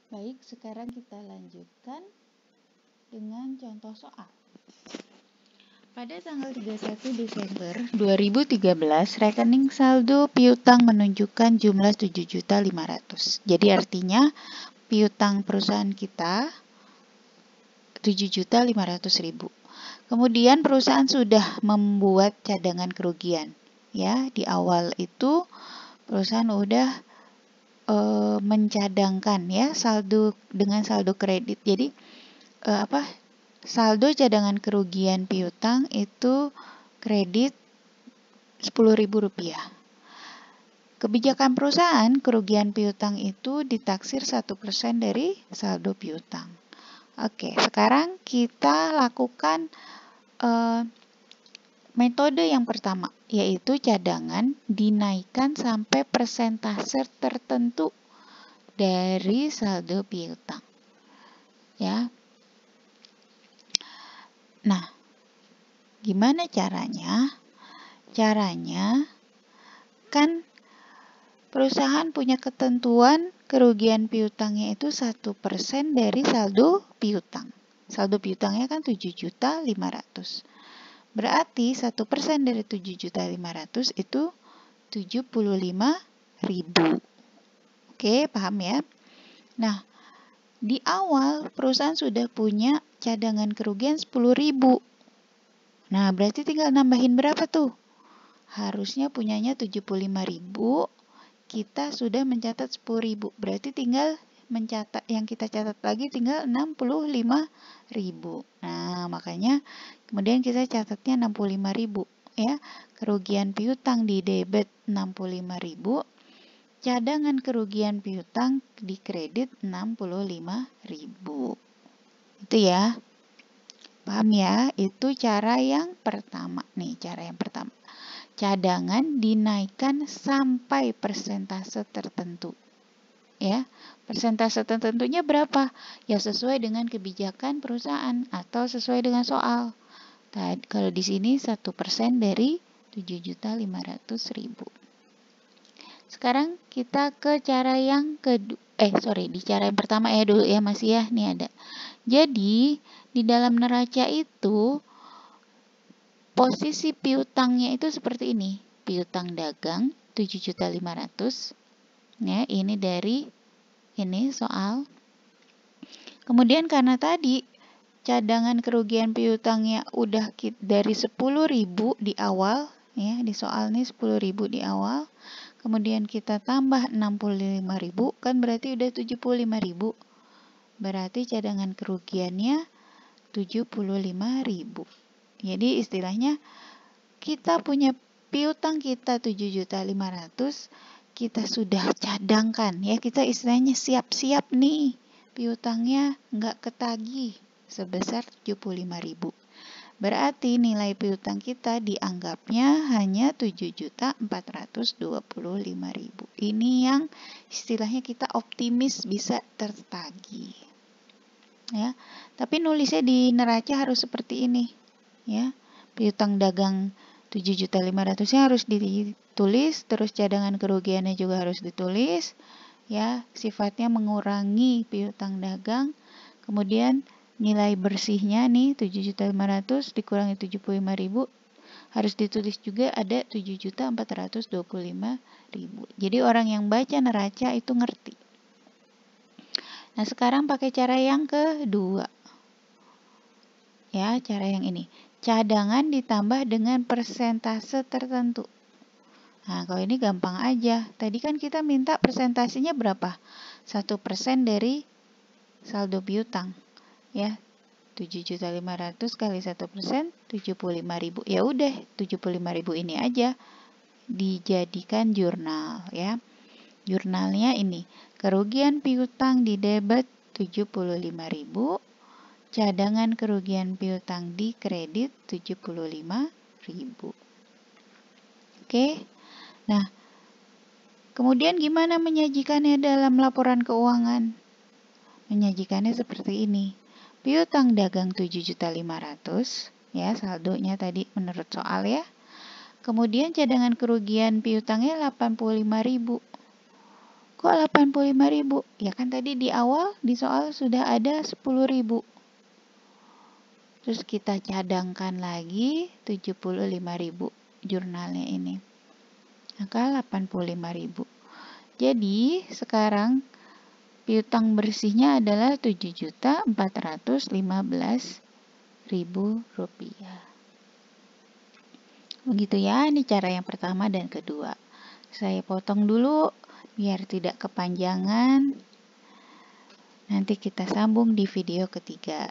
Baik, sekarang kita lanjutkan dengan contoh soal. Pada tanggal 31 Desember 2013, rekening saldo piutang menunjukkan jumlah 7.500.000. Jadi artinya piutang perusahaan kita 7.500.000. Kemudian perusahaan sudah membuat cadangan kerugian. Ya, di awal itu perusahaan udah mencadangkan ya saldo dengan saldo kredit. Jadi saldo cadangan kerugian piutang itu kredit Rp10.000. Kebijakan perusahaan, kerugian piutang itu ditaksir 1% dari saldo piutang. Oke, sekarang kita lakukan metode yang pertama, yaitu cadangan dinaikkan sampai persentase tertentu dari saldo piutang. Ya. Nah, gimana caranya? Caranya kan perusahaan punya ketentuan kerugian piutangnya itu 1% dari saldo piutang. Saldo piutangnya kan 7.500.000. Berarti 1% dari 7.500.000 itu 75.000. Oke, paham ya? Nah, di awal perusahaan sudah punya cadangan kerugian 10.000. Nah, berarti tinggal nambahin berapa tuh? Harusnya punyanya 75.000. Kita sudah mencatat 10.000. Berarti tinggal mencatat, yang kita catat lagi tinggal 65.000. Nah, makanya kemudian kita catatnya 65.000 ya. Kerugian piutang di debit 65.000, cadangan kerugian piutang di kredit 65.000. Itu ya. Paham ya? Itu cara yang pertama nih, cara yang pertama. Cadangan dinaikkan sampai persentase tertentu. Ya, persentase tertentunya berapa? Ya sesuai dengan kebijakan perusahaan atau sesuai dengan soal. Kalau di sini 1% dari 7.500.000. Sekarang kita ke cara yang kedua. Di cara yang pertama ya dulu ya, masih ya, nih ada. Jadi, di dalam neraca itu posisi piutangnya itu seperti ini. Piutang dagang 7.500.000. Ya, ini dari ini soal. Kemudian karena tadi cadangan kerugian piutangnya udah dari 10.000 di awal, ya, di soal ini 10.000 di awal. Kemudian kita tambah 65.000, kan berarti udah 75.000. Berarti cadangan kerugiannya 75.000. Jadi istilahnya kita punya piutang kita 7.500.000, kita sudah cadangkan ya, kita istilahnya siap-siap nih piutangnya nggak ketagih sebesar 75.000. Berarti nilai piutang kita dianggapnya hanya 7.425.000. Ini yang istilahnya kita optimis bisa tertagih. Ya, tapi nulisnya di neraca harus seperti ini. Ya, piutang dagang 7.500.000-nya harus ditulis, terus cadangan kerugiannya juga harus ditulis. Ya, sifatnya mengurangi piutang dagang. Kemudian nilai bersihnya nih 7.500.000 dikurangi 75.000 harus ditulis juga ada 7.425.000. Jadi orang yang baca neraca itu ngerti. Nah, sekarang pakai cara yang kedua. Ya, cara yang ini. Cadangan ditambah dengan persentase tertentu. Nah, kalau ini gampang aja. Tadi kan kita minta persentasenya berapa? 1% dari saldo piutang. Ya, 7.500.000 kali 1%, 75.000. Ya udah, 75.000 ini aja dijadikan jurnal ya. Jurnalnya ini, kerugian piutang di debit 75.000, cadangan kerugian piutang di kredit 75.000. Oke. Nah, kemudian gimana menyajikannya dalam laporan keuangan? Menyajikannya seperti ini. Piutang dagang 7.500.000, ya, saldonya tadi menurut soal ya. Kemudian cadangan kerugian piutangnya 85.000. Kok 85.000? Ya kan tadi di awal di soal sudah ada 10.000. Terus kita cadangkan lagi 75.000 jurnalnya ini. Maka 85.000. Jadi sekarang piutang bersihnya adalah Rp7.415.000. Begitu ya, ini cara yang pertama dan kedua. Saya potong dulu biar tidak kepanjangan. Nanti kita sambung di video ketiga.